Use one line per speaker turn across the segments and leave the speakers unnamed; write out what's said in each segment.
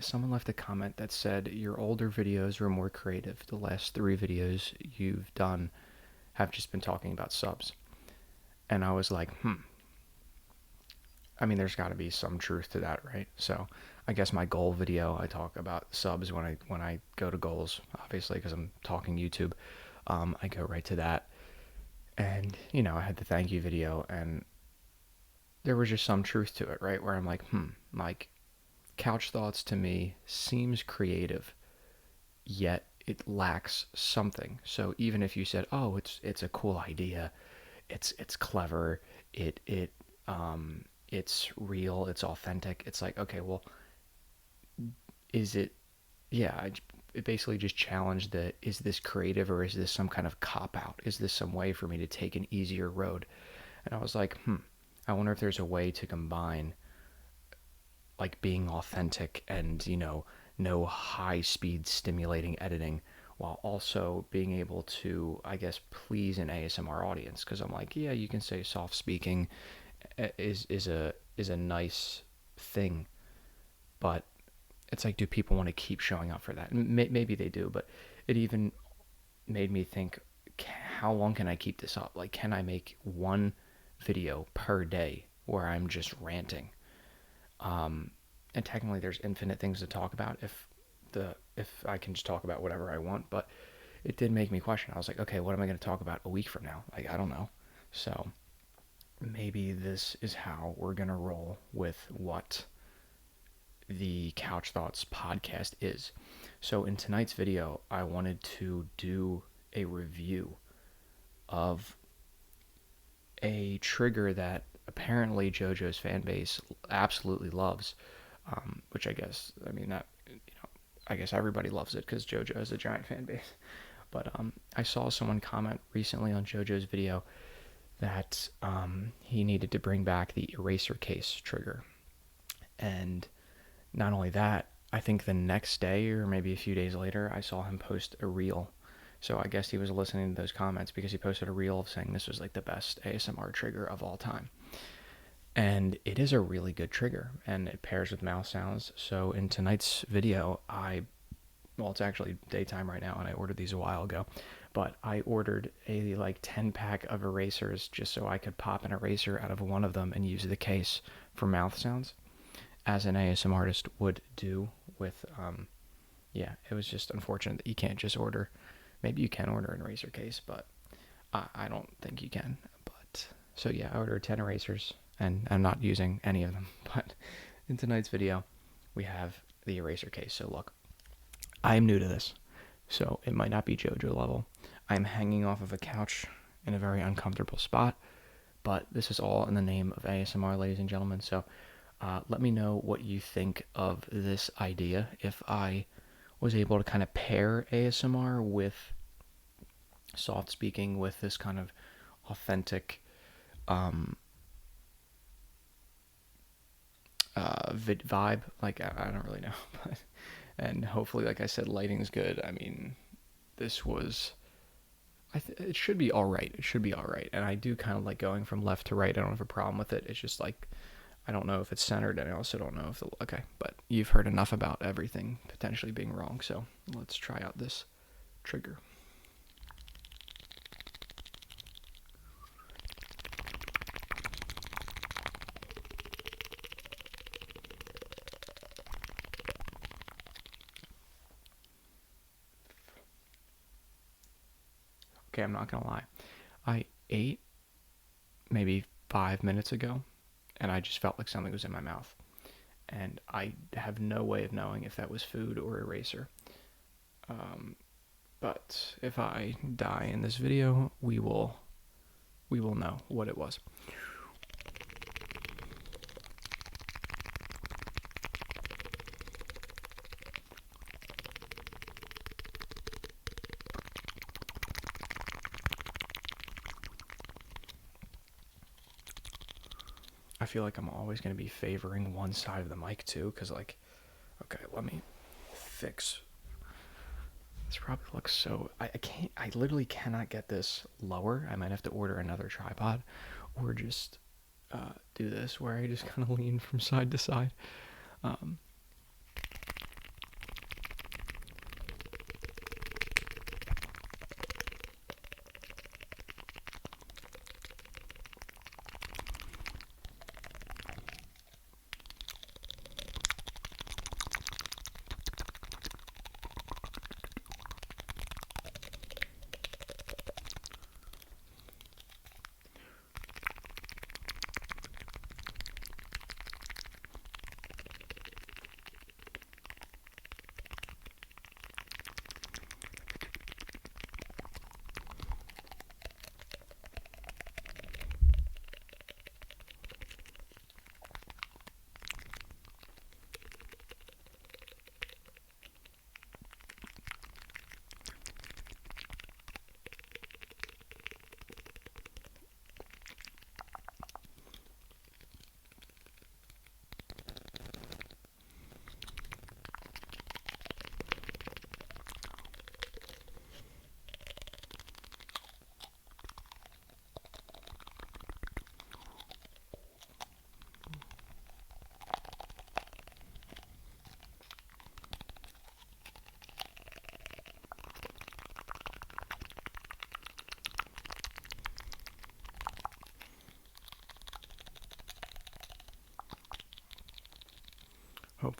someone left a comment that said your older videos were more creative. The last 3 videos you've done have just been talking about subs. And I was like, I mean, there's got to be some truth to that, right? So I guess my goal video, I talk about subs when I go to goals, obviously, because I'm talking YouTube. I go right to that. And, I had the thank you video, and there was just some truth to it, right? Where I'm like, Couch Thoughts to me seems creative, yet it lacks something. So even if you said, "Oh, it's a cool idea, it's clever, it's real, it's authentic," it's like, okay, well, is it? Yeah, it basically just challenged the, is this creative or is this some kind of cop out? Is this some way for me to take an easier road? And I was like, I wonder if there's a way to combine like being authentic and no high speed stimulating editing while also being able to, I guess, please an ASMR audience. Because I'm like, yeah, you can say soft speaking is a nice thing, but it's like, do people want to keep showing up for that? Maybe they do, but it even made me think, how long can I keep this up? Like, can I make one video per day where I'm just ranting? And technically there's infinite things to talk about if I can just talk about whatever I want, but it did make me question. I was like, okay, what am I going to talk about a week from now? Like, I don't know. So maybe this is how we're going to roll with what the Couch Thoughts podcast is. So in tonight's video, I wanted to do a review of a trigger that apparently Jojo's fan base absolutely loves, which I guess, I mean, that, I guess everybody loves it because Jojo has a giant fan base. But I saw someone comment recently on Jojo's video that he needed to bring back the eraser case trigger. And not only that, I think the next day or maybe a few days later, I saw him post a reel. So I guess he was listening to those comments because he posted a reel of saying this was like the best ASMR trigger of all time. And it is a really good trigger, and it pairs with mouth sounds. So in tonight's video, well, it's actually daytime right now, and I ordered these a while ago, but I ordered a like 10 pack of erasers just so I could pop an eraser out of one of them and use the case for mouth sounds, as an ASM artist would do with, yeah, it was just unfortunate that you can't just order, maybe you can order an eraser case, but I don't think you can. But so yeah, I ordered 10 erasers, and I'm not using any of them. But in tonight's video, we have the eraser case. So look, I am new to this, so it might not be JoJo level. I'm hanging off of a couch in a very uncomfortable spot, but this is all in the name of ASMR, ladies and gentlemen. So let me know what you think of this idea. If I was able to kind of pair ASMR with soft speaking with this kind of authentic vibe, like I don't really know, but and hopefully, like I said, lighting's good. I mean, this was, it should be all right. It should be all right. And I do kind of like going from left to right. I don't have a problem with it. It's just like, I don't know if it's centered, and I also don't know if okay, but you've heard enough about everything potentially being wrong, so let's try out this trigger. Okay, I'm not gonna lie. I ate maybe 5 minutes ago, and I just felt like something was in my mouth. And I have no way of knowing if that was food or eraser. But if I die in this video, we will know what it was. I feel like I'm always going to be favoring one side of the mic too, because like, okay, let me fix. This probably looks so. I can't. I literally cannot get this lower. I might have to order another tripod, or just do this where I just kind of lean from side to side. Um,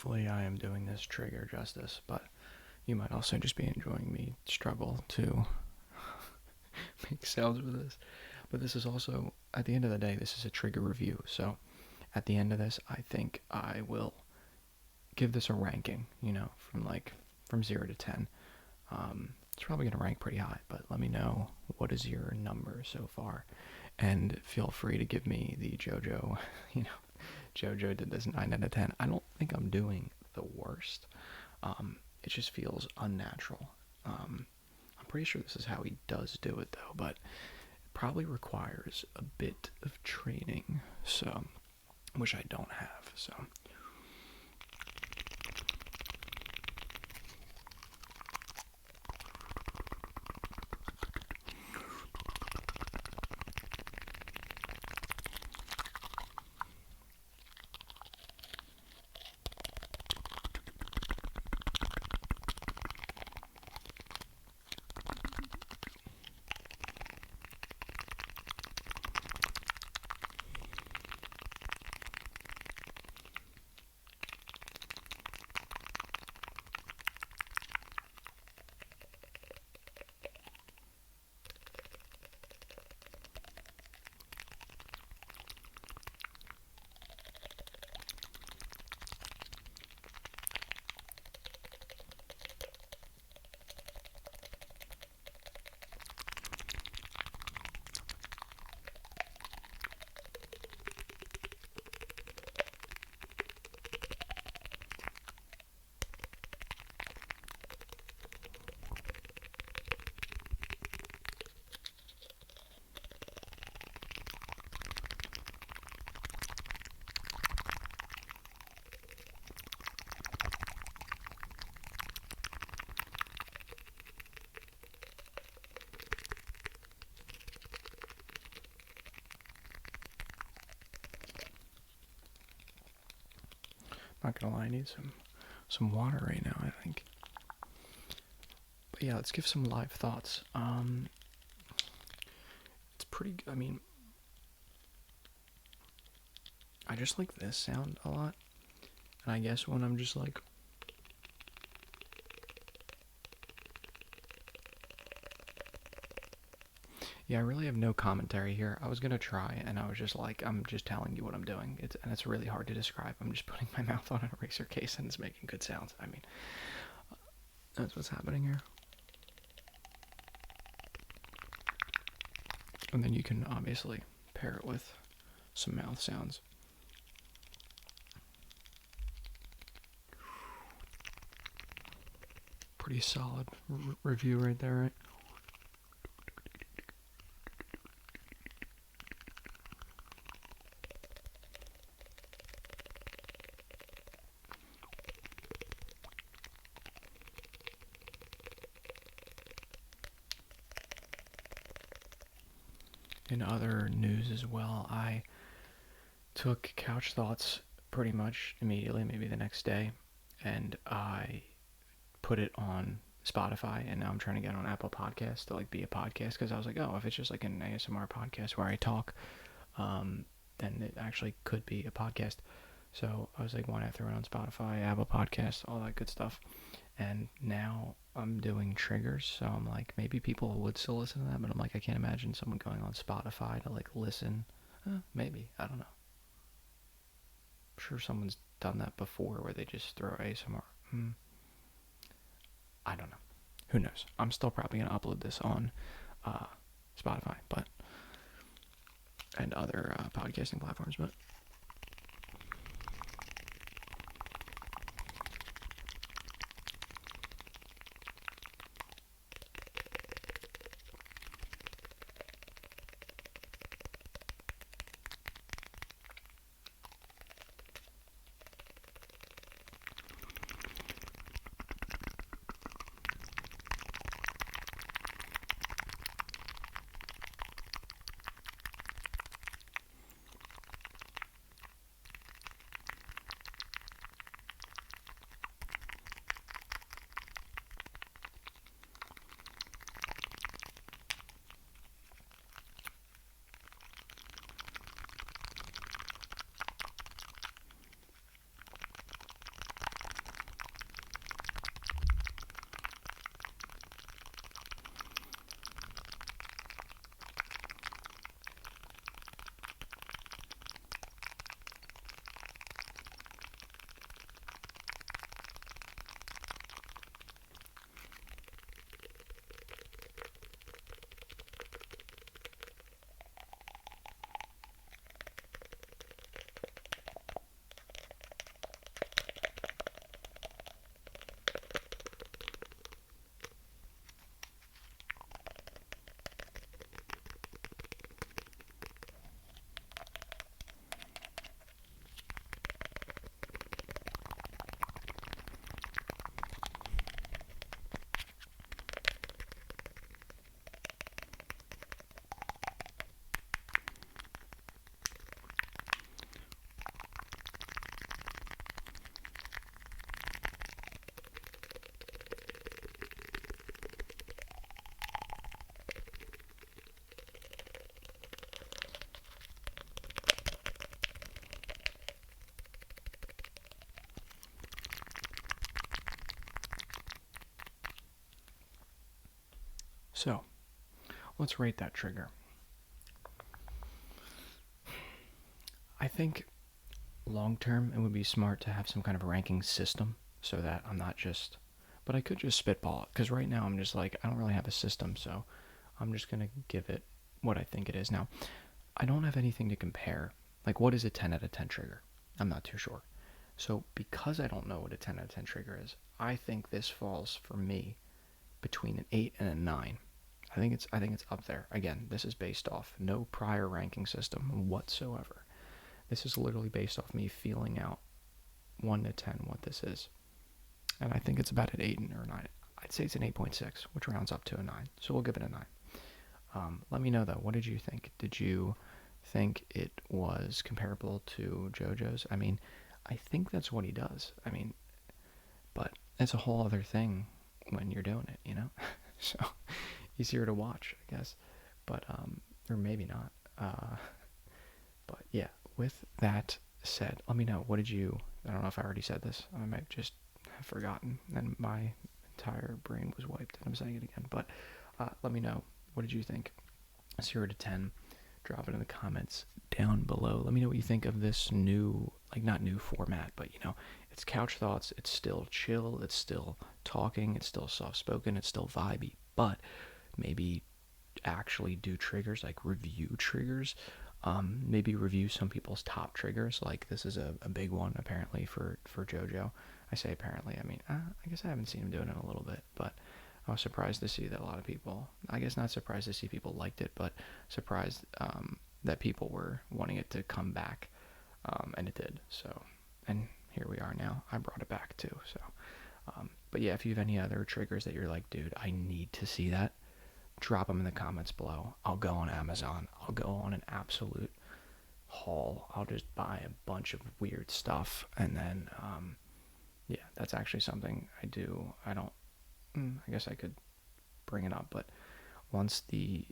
hopefully I am doing this trigger justice, but you might also just be enjoying me struggle to make sounds with this. But this is also, at the end of the day, this is a trigger review. So at the end of this, I think I will give this a ranking, from 0 to 10. It's probably going to rank pretty high, but let me know what is your number so far. And feel free to give me the Jojo, Jojo did this 9 out of 10. I don't think I'm doing the worst. It just feels unnatural. I'm pretty sure this is how he does do it, though, but it probably requires a bit of training, so, which I don't have, so. Not gonna lie, I need some water right now, I think. But yeah, let's give some live thoughts. It's pretty, I just like this sound a lot. And I guess when I'm just like, yeah, I really have no commentary here. I was gonna try, and I was just like, I'm just telling you what I'm doing. It's really hard to describe. I'm just putting my mouth on an eraser case, and it's making good sounds. That's what's happening here. And then you can obviously pair it with some mouth sounds. Pretty solid review right there, right? In other news as well, I took Couch Thoughts pretty much immediately, maybe the next day, and I put it on Spotify, and now I'm trying to get on Apple Podcasts to be a podcast, because I was like, oh, if it's just like an ASMR podcast where I talk, then it actually could be a podcast. So I was like, why not throw it on Spotify, Apple Podcasts, all that good stuff. And now I'm doing triggers, so I'm like, maybe people would still listen to that, but I'm like, I can't imagine someone going on Spotify to listen. Maybe, I don't know. I'm sure someone's done that before, where they just throw ASMR. I don't know. Who knows? I'm still probably gonna upload this on Spotify, and other podcasting platforms, but. So, let's rate that trigger. I think long term it would be smart to have some kind of ranking system so that I'm not just. But I could just spitball it because right now I'm just like, I don't really have a system, so I'm just going to give it what I think it is. Now, I don't have anything to compare. Like, what is a 10 out of 10 trigger? I'm not too sure. So, because I don't know what a 10 out of 10 trigger is, I think this falls for me between an 8 and a 9. I think it's up there. Again, this is based off no prior ranking system whatsoever. This is literally based off me feeling out 1 to 10 what this is. And I think it's about an 8 or 9. I'd say it's an 8.6, which rounds up to a 9. So we'll give it a 9. Let me know, though. What did you think? Did you think it was comparable to Jojo's? I mean, I think that's what he does. I mean, but it's a whole other thing when you're doing it, you know? So, easier to watch, I guess. But, or maybe not. But, yeah, with that said, let me know. What did you... I don't know if I already said this. I might just have forgotten, and my entire brain was wiped, and I'm saying it again. But let me know. What did you think? 0 to 10. Drop it in the comments down below. Let me know what you think of this new, like, not new format, but, you know, it's couch thoughts. It's still chill. It's still talking. It's still soft-spoken. It's still vibey. But maybe actually do triggers, like review triggers. Maybe review some people's top triggers. Like, this is a big one, apparently, for Jojo. I say apparently. I mean, I guess I haven't seen him doing it in a little bit, but I was surprised to see that a lot of people, I guess not surprised to see people liked it, but surprised that people were wanting it to come back, and it did. So, and here we are now. I brought it back too. So, but yeah, if you have any other triggers that you're like, dude, I need to see that, drop them in the comments below. I'll go on Amazon. I'll go on an absolute haul. I'll just buy a bunch of weird stuff, and then, yeah, that's actually something I do. I guess I could bring it up, but once the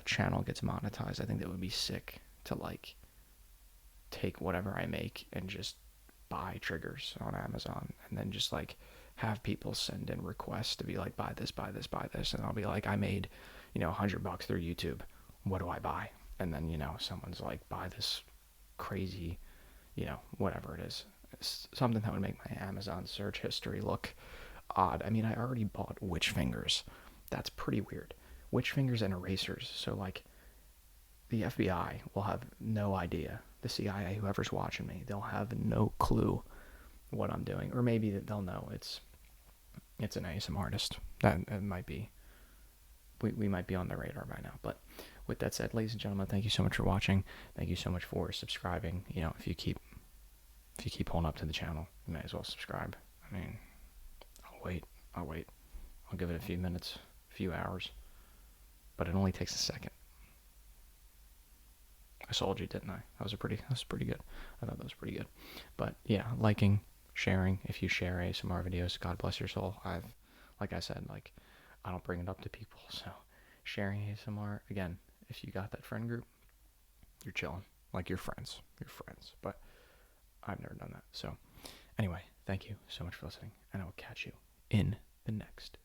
channel gets monetized, I think that would be sick to, like, take whatever I make and just buy triggers on Amazon, and then just, like, have people send in requests to be like, buy this, buy this, buy this, and I'll be like, I made, you know, $100 through YouTube. What do I buy? And then, you know, someone's like, buy this crazy, you know, whatever it is. It's something that would make my Amazon search history look odd. I mean, I already bought witch fingers. That's pretty weird. Witch fingers and erasers. So, like, the FBI will have no idea. The CIA, whoever's watching me, they'll have no clue what I'm doing. Or maybe they'll know it's an ASMR artist. That might be, we might be on the radar by now. But with that said, ladies and gentlemen, thank you so much for watching. Thank you so much for subscribing. You know, if you keep holding up to the channel, you may as well subscribe. I mean, I'll wait. I'll give it a few minutes, a few hours. But it only takes a second. I sold you, didn't I? That was pretty good. I thought that was pretty good. But yeah, liking, sharing. If you share ASMR videos, God bless your soul. Like I said, like, I don't bring it up to people. So sharing ASMR, again, if you got that friend group, you're chilling. Like, you're friends. But I've never done that. So anyway, thank you so much for listening, and I will catch you in the next